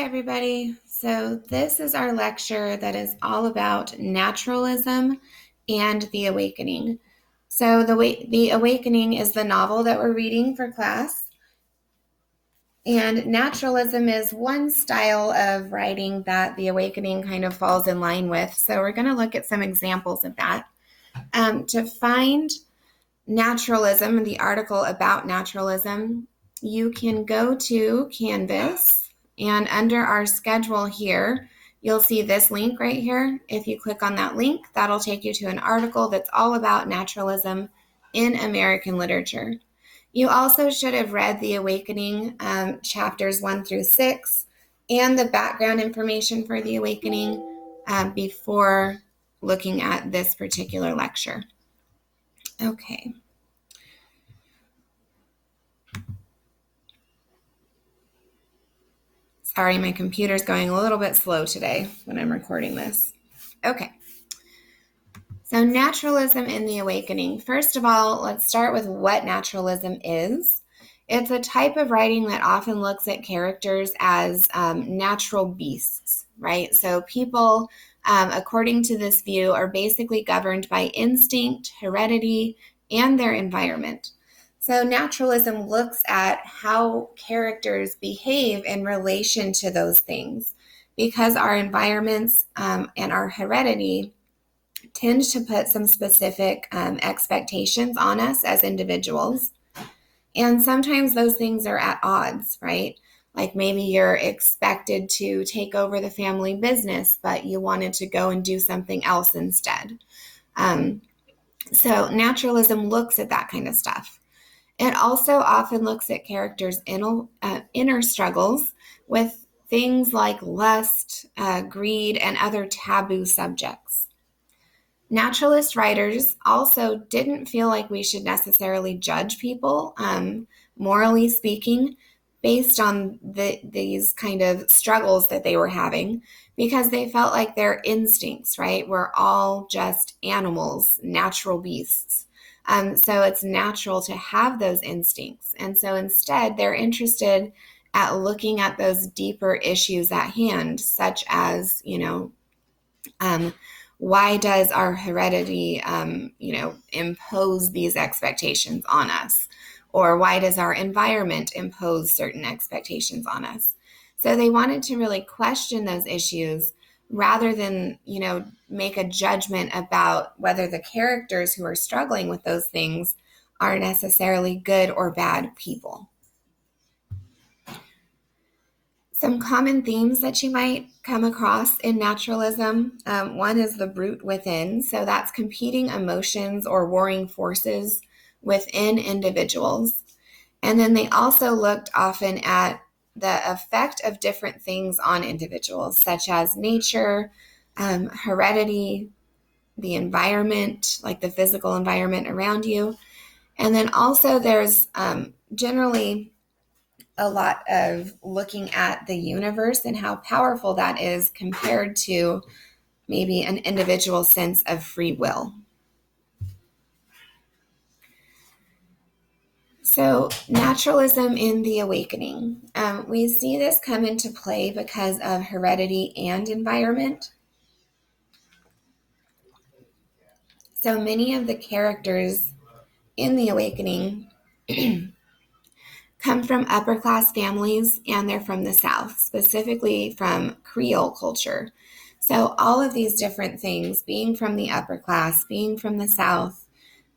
everybody. So this is our lecture that is all about naturalism and the awakening. So the Awakening is the novel that we're reading for class. And naturalism is one style of writing that the Awakening kind of falls in line with. So we're going to look at some examples of that. To find naturalism, the article about naturalism, you can go to Canvas, and under our schedule here, you'll see this link right here. If you click on that link, that'll take you to an article that's all about naturalism in American literature. You also should have read The Awakening, chapters 1 through 6, and the background information for The Awakening before looking at this particular lecture. Okay. Sorry, my computer's going a little bit slow today when I'm recording this. Okay. So naturalism in the Awakening. First of all, let's start with what naturalism is. It's a type of writing that often looks at characters as natural beasts, right? So people, according to this view, are basically governed by instinct, heredity, and their environment. So naturalism looks at how characters behave in relation to those things because our environments and our heredity tend to put some specific expectations on us as individuals. And sometimes those things are at odds, right? Like maybe you're expected to take over the family business, but you wanted to go and do something else instead. So naturalism looks at that kind of stuff. It also often looks at characters' inner struggles with things like lust, greed, and other taboo subjects. Naturalist writers also didn't feel like we should necessarily judge people, morally speaking, based on these kind of struggles that they were having, because they felt like their instincts, right, were all just animals, natural beasts. So it's natural to have those instincts. And so instead, they're interested at looking at those deeper issues at hand, such as, why does our heredity, impose these expectations on us? Or why does our environment impose certain expectations on us? So they wanted to really question those issues rather than, make a judgment about whether the characters who are struggling with those things are necessarily good or bad people. Some common themes that you might come across in naturalism. One is the brute within. So that's competing emotions or warring forces within individuals. And then they also looked often at the effect of different things on individuals, such as nature, heredity, the environment, like the physical environment around you. And then also there's generally a lot of looking at the universe and how powerful that is compared to maybe an individual sense of free will. So naturalism in the Awakening. We see this come into play because of heredity and environment. So many of the characters in the Awakening come from upper class families, and they're from the South, specifically from Creole culture. So all of these different things, being from the upper class, being from the South,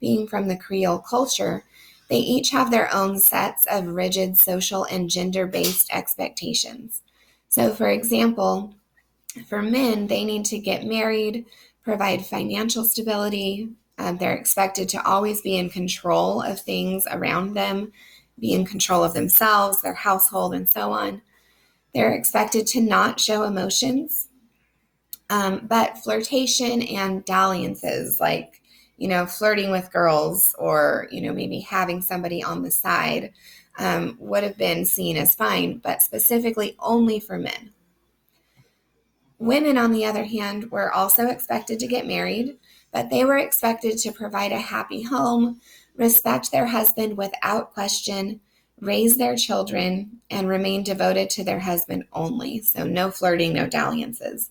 being from the Creole culture, they each have their own sets of rigid social and gender-based expectations. So for example, for men, they need to get married, provide financial stability. They're expected to always be in control of things around them, be in control of themselves, their household, and so on. They're expected to not show emotions, but flirtation and dalliances, like, flirting with girls or, maybe having somebody on the side would have been seen as fine, but specifically only for men. Women, on the other hand, were also expected to get married, but they were expected to provide a happy home, respect their husband without question, raise their children, and remain devoted to their husband only. So no flirting, no dalliances.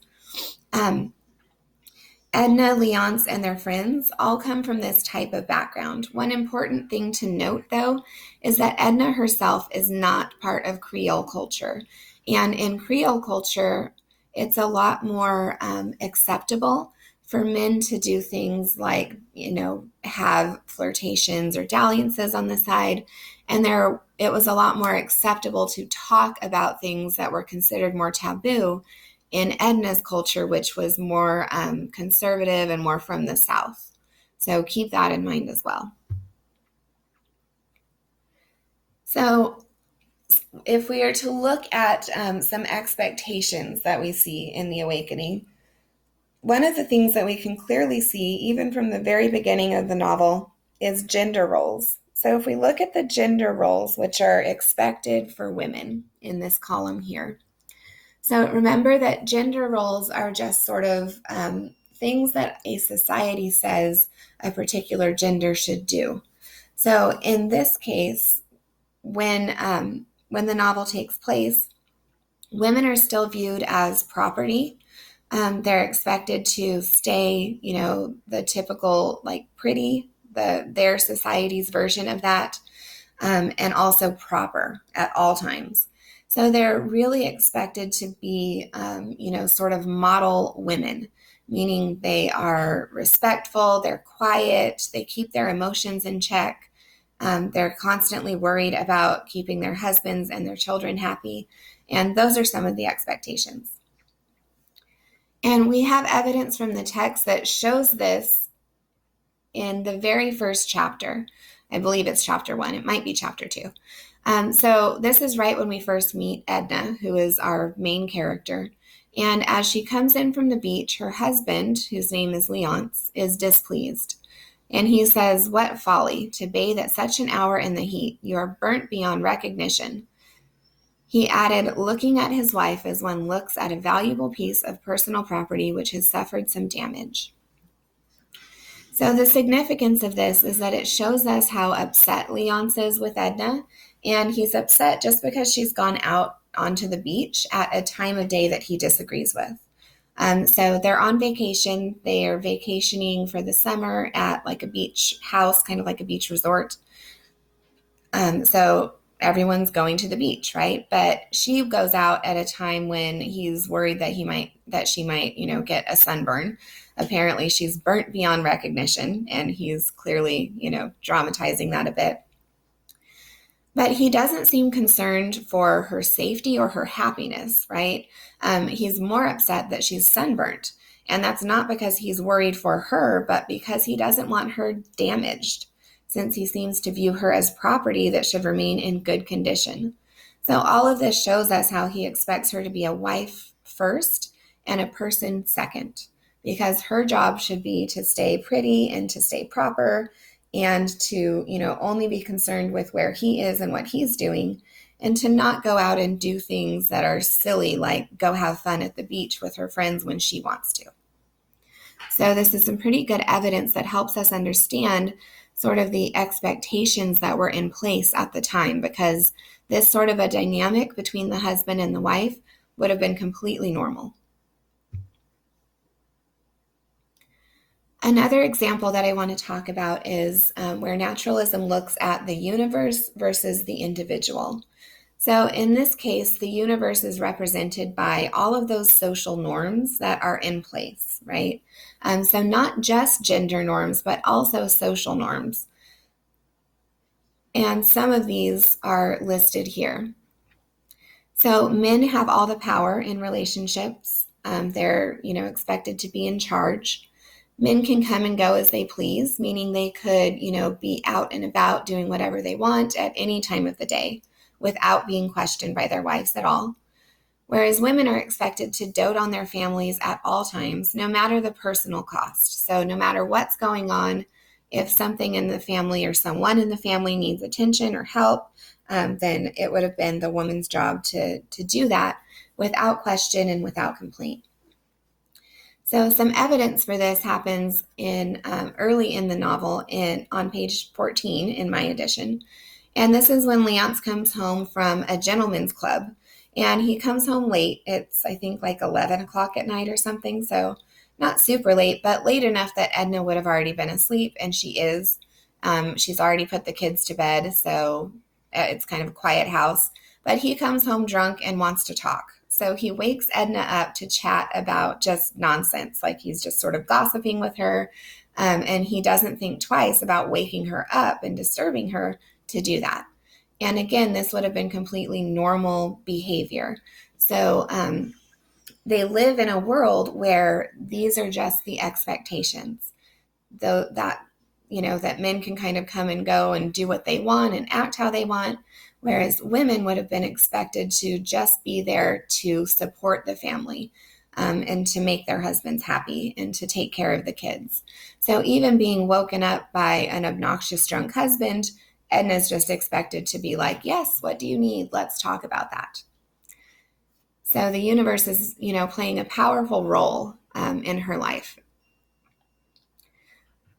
Edna, Leonce, and their friends all come from this type of background. One important thing to note, though, is that Edna herself is not part of Creole culture. And in Creole culture, it's a lot more acceptable for men to do things like, have flirtations or dalliances on the side. And it was a lot more acceptable to talk about things that were considered more taboo in Edna's culture, which was more conservative and more from the South. So keep that in mind as well. So if we are to look at some expectations that we see in the awakening, one of the things that we can clearly see, even from the very beginning of the novel, is gender roles. So if we look at the gender roles, which are expected for women in this column here, so remember that gender roles are just sort of things that a society says a particular gender should do. So in this case, when the novel takes place, women are still viewed as property. They're expected to stay, the typical like pretty, their society's version of that, and also proper at all times. So they're really expected to be, sort of model women, meaning they are respectful, they're quiet, they keep their emotions in check. They're constantly worried about keeping their husbands and their children happy. And those are some of the expectations. And we have evidence from the text that shows this in the very first chapter. I believe it's chapter 1. It might be chapter 2. So this is right when we first meet Edna, who is our main character. And as she comes in from the beach, her husband, whose name is Leonce, is displeased. And he says, "What folly, to bathe at such an hour in the heat. You are burnt beyond recognition." He added, looking at his wife as one looks at a valuable piece of personal property which has suffered some damage. So the significance of this is that it shows us how upset Leonce is with Edna, and he's upset just because she's gone out onto the beach at a time of day that he disagrees with. So they're on vacation. They are vacationing for the summer at like a beach house, kind of like a beach resort. So everyone's going to the beach, right? But she goes out at a time when he's worried that she might, get a sunburn. Apparently she's burnt beyond recognition, and he's clearly, dramatizing that a bit. But he doesn't seem concerned for her safety or her happiness, right? He's more upset that she's sunburnt. And that's not because he's worried for her, but because he doesn't want her damaged, since he seems to view her as property that should remain in good condition. So all of this shows us how he expects her to be a wife first and a person second, because her job should be to stay pretty and to stay proper and to, only be concerned with where he is and what he's doing, and to not go out and do things that are silly, like go have fun at the beach with her friends when she wants to. So this is some pretty good evidence that helps us understand sort of the expectations that were in place at the time, because this sort of a dynamic between the husband and the wife would have been completely normal. Another example that I want to talk about is where naturalism looks at the universe versus the individual. So in this case, the universe is represented by all of those social norms that are in place, right? So not just gender norms, but also social norms. And some of these are listed here. So men have all the power in relationships. They're, expected to be in charge. Men can come and go as they please, meaning they could, be out and about doing whatever they want at any time of the day without being questioned by their wives at all. Whereas women are expected to dote on their families at all times, no matter the personal cost. So no matter what's going on, if something in the family or someone in the family needs attention or help, then it would have been the woman's job to do that without question and without complaint. So some evidence for this happens in early in the novel on page 14 in my edition. And this is when Leonce comes home from a gentleman's club. And he comes home late. It's, I think, like 11 o'clock at night or something. So not super late, but late enough that Edna would have already been asleep. And she is. She's already put the kids to bed. So it's kind of a quiet house. But he comes home drunk and wants to talk. So he wakes Edna up to chat about just nonsense. Like he's just sort of gossiping with her. And he doesn't think twice about waking her up and disturbing her to do that. And again, this would have been completely normal behavior. So they live in a world where these are just the expectations, though that that men can kind of come and go and do what they want and act how they want, whereas women would have been expected to just be there to support the family, and to make their husbands happy and to take care of the kids. So even being woken up by an obnoxious drunk husband, Edna's just expected to be like, yes, what do you need? Let's talk about that. So the universe is, playing a powerful role in her life.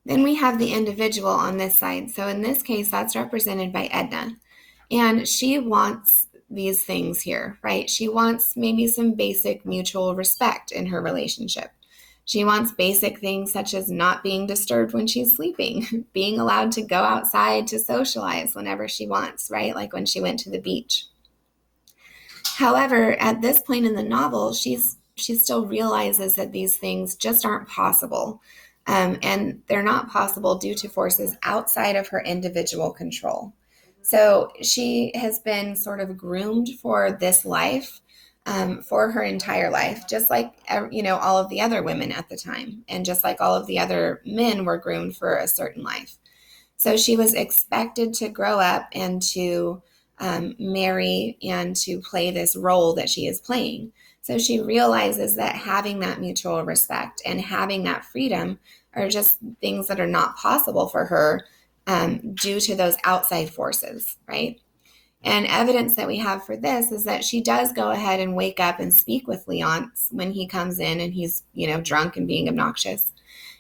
Then we have the individual on this side. So in this case, that's represented by Edna. And she wants these things here, right? She wants maybe some basic mutual respect in her relationship. She wants basic things such as not being disturbed when she's sleeping, being allowed to go outside to socialize whenever she wants, right? Like when she went to the beach. However, at this point in the novel, she still realizes that these things just aren't possible. And they're not possible due to forces outside of her individual control. So she has been sort of groomed for this life, for her entire life, just like, all of the other women at the time, and just like all of the other men were groomed for a certain life. So she was expected to grow up and to marry and to play this role that she is playing. So she realizes that having that mutual respect and having that freedom are just things that are not possible for her, due to those outside forces, right? And evidence that we have for this is that she does go ahead and wake up and speak with Leonce when he comes in and he's, drunk and being obnoxious.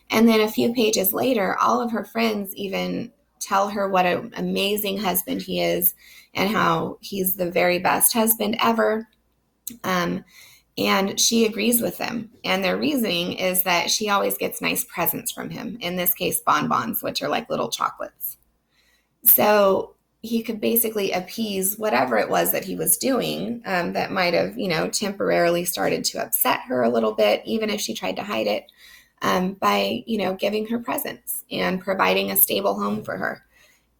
And then a few pages later, all of her friends even tell her what an amazing husband he is and how he's the very best husband ever. And she agrees with them. And their reasoning is that she always gets nice presents from him, in this case, bonbons, which are like little chocolates. So he could basically appease whatever it was that he was doing, that might have, temporarily started to upset her a little bit, even if she tried to hide it, by, giving her presents and providing a stable home for her.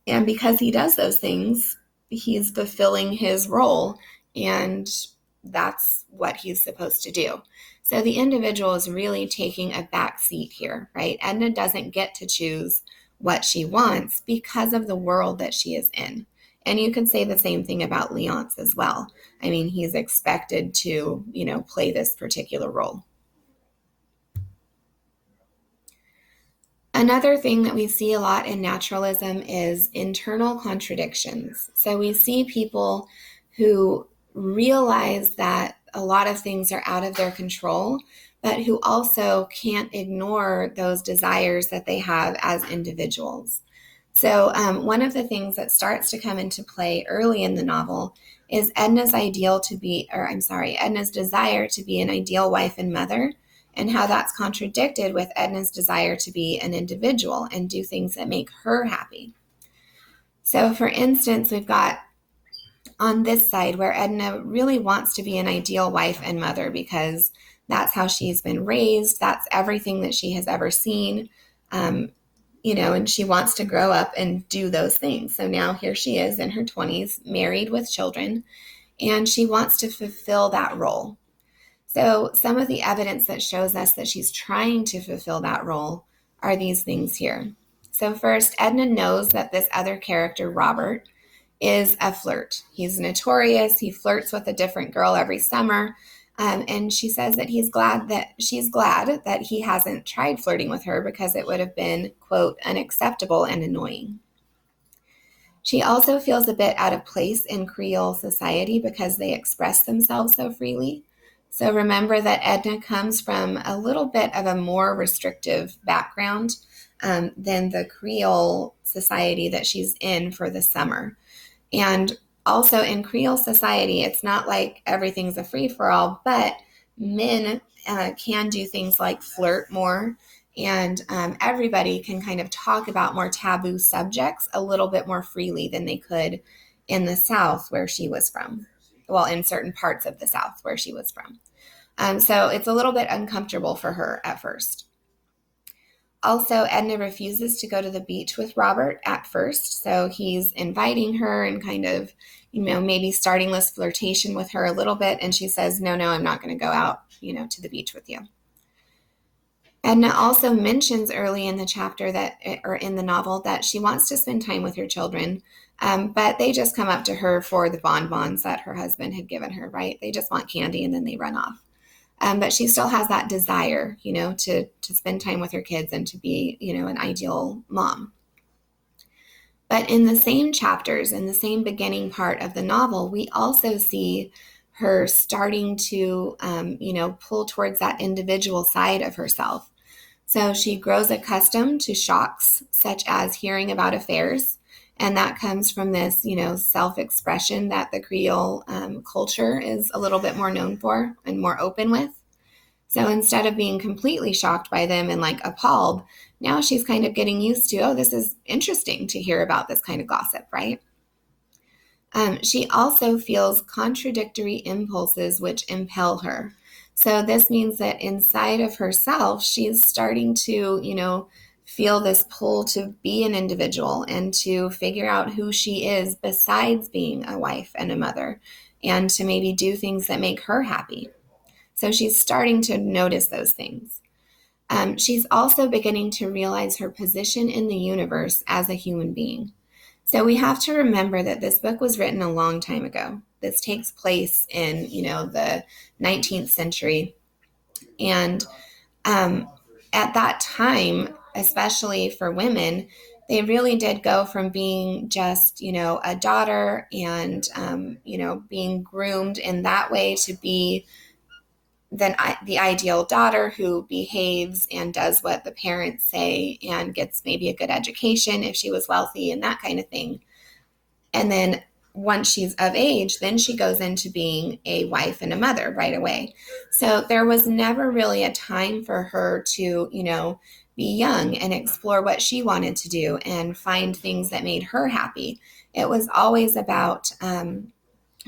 And because he does those things, he's fulfilling his role, and that's what he's supposed to do. So the individual is really taking a back seat here, right? Edna doesn't get to choose what she wants because of the world that she is in. And you could say the same thing about Leonce as well. I mean, he's expected to, play this particular role. Another thing that we see a lot in naturalism is internal contradictions. So we see people who realize that a lot of things are out of their control, but who also can't ignore those desires that they have as individuals. So one of the things that starts to come into play early in the novel is Edna's desire to be an ideal wife and mother, and how that's contradicted with Edna's desire to be an individual and do things that make her happy. So for instance, we've got on this side where Edna really wants to be an ideal wife and mother because that's how she's been raised. That's everything that she has ever seen, and she wants to grow up and do those things. So now here she is in her 20s, married with children, and she wants to fulfill that role. So some of the evidence that shows us that she's trying to fulfill that role are these things here. So first, Edna knows that this other character, Robert, is a flirt. He's notorious. He flirts with a different girl every summer. And she says that she's glad that he hasn't tried flirting with her because it would have been, quote, unacceptable and annoying. She also feels a bit out of place in Creole society because they express themselves so freely. So remember that Edna comes from a little bit of a more restrictive background than the Creole society that she's in for the summer. And also in Creole society, it's not like everything's a free-for-all, but men can do things like flirt more, and everybody can kind of talk about more taboo subjects a little bit more freely than they could in the South where she was from. Well, in certain parts of the South where she was from. So it's a little bit uncomfortable for her at first. Also, Edna refuses to go to the beach with Robert at first. So he's inviting her and kind of, maybe starting this flirtation with her a little bit. And she says, no, I'm not going to go out, to the beach with you. Edna also mentions early in the chapter or in the novel, that she wants to spend time with her children. But they just come up to her for the bonbons that her husband had given her, right? They just want candy and then they run off. But she still has that desire, to spend time with her kids and to be, an ideal mom. But in the same chapters, in the same beginning part of the novel, we also see her starting to, pull towards that individual side of herself. So she grows accustomed to shocks, such as hearing about affairs. And that comes from this, self-expression that the Creole culture is a little bit more known for and more open with. So instead of being completely shocked by them and like appalled, now she's kind of getting used to, oh, this is interesting to hear about this kind of gossip, right? She also feels contradictory impulses which impel her. So this means that inside of herself, she's starting to, feel this pull to be an individual and to figure out who she is besides being a wife and a mother, and to maybe do things that make her happy. So she's starting to notice those things. She's also beginning to realize her position in the universe as a human being. So we have to remember that this book was written a long time ago. This takes place in, the 19th century. And at that time, especially for women, they really did go from being just, a daughter and, being groomed in that way to be the ideal daughter who behaves and does what the parents say and gets maybe a good education if she was wealthy and that kind of thing. And then once she's of age, then she goes into being a wife and a mother right away. So there was never really a time for her to, be young and explore what she wanted to do and find things that made her happy. It was always about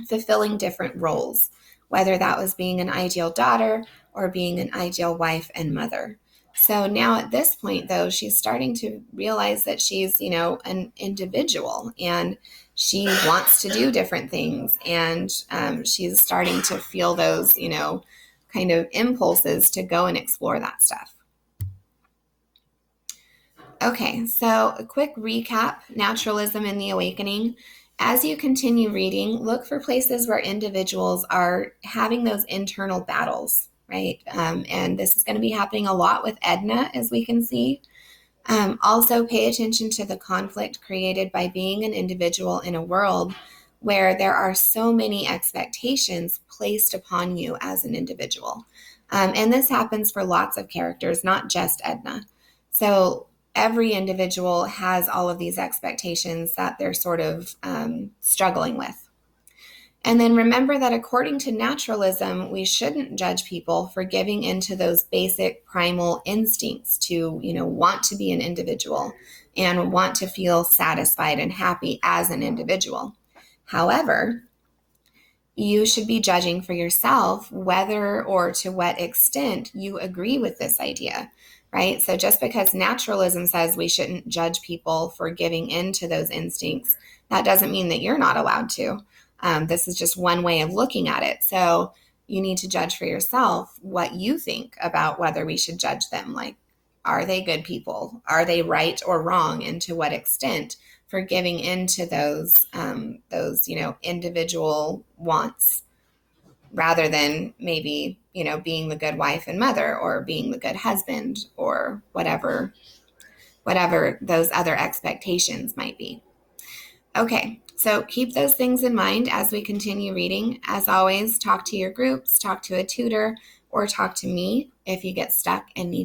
fulfilling different roles, whether that was being an ideal daughter or being an ideal wife and mother. So now at this point, though, she's starting to realize that she's, an individual and she wants to do different things. And she's starting to feel those, kind of impulses to go and explore that stuff. Okay, so a quick recap, Naturalism in the Awakening. As you continue reading, look for places where individuals are having those internal battles, right? And this is going to be happening a lot with Edna, as we can see. Also, pay attention to the conflict created by being an individual in a world where there are so many expectations placed upon you as an individual. And this happens for lots of characters, not just Edna. So every individual has all of these expectations that they're sort of struggling with. And then remember that according to naturalism, we shouldn't judge people for giving into those basic primal instincts to, want to be an individual and want to feel satisfied and happy as an individual. However, you should be judging for yourself whether or to what extent you agree with this idea, right? So just because naturalism says we shouldn't judge people for giving in to those instincts, that doesn't mean that you're not allowed to. This is just one way of looking at it. So you need to judge for yourself what you think about whether we should judge them. Like, are they good people? Are they right or wrong? And to what extent for giving into those individual wants, rather than maybe, being the good wife and mother or being the good husband or whatever those other expectations might be. Okay, so keep those things in mind as we continue reading. As always, talk to your groups, talk to a tutor, or talk to me if you get stuck and need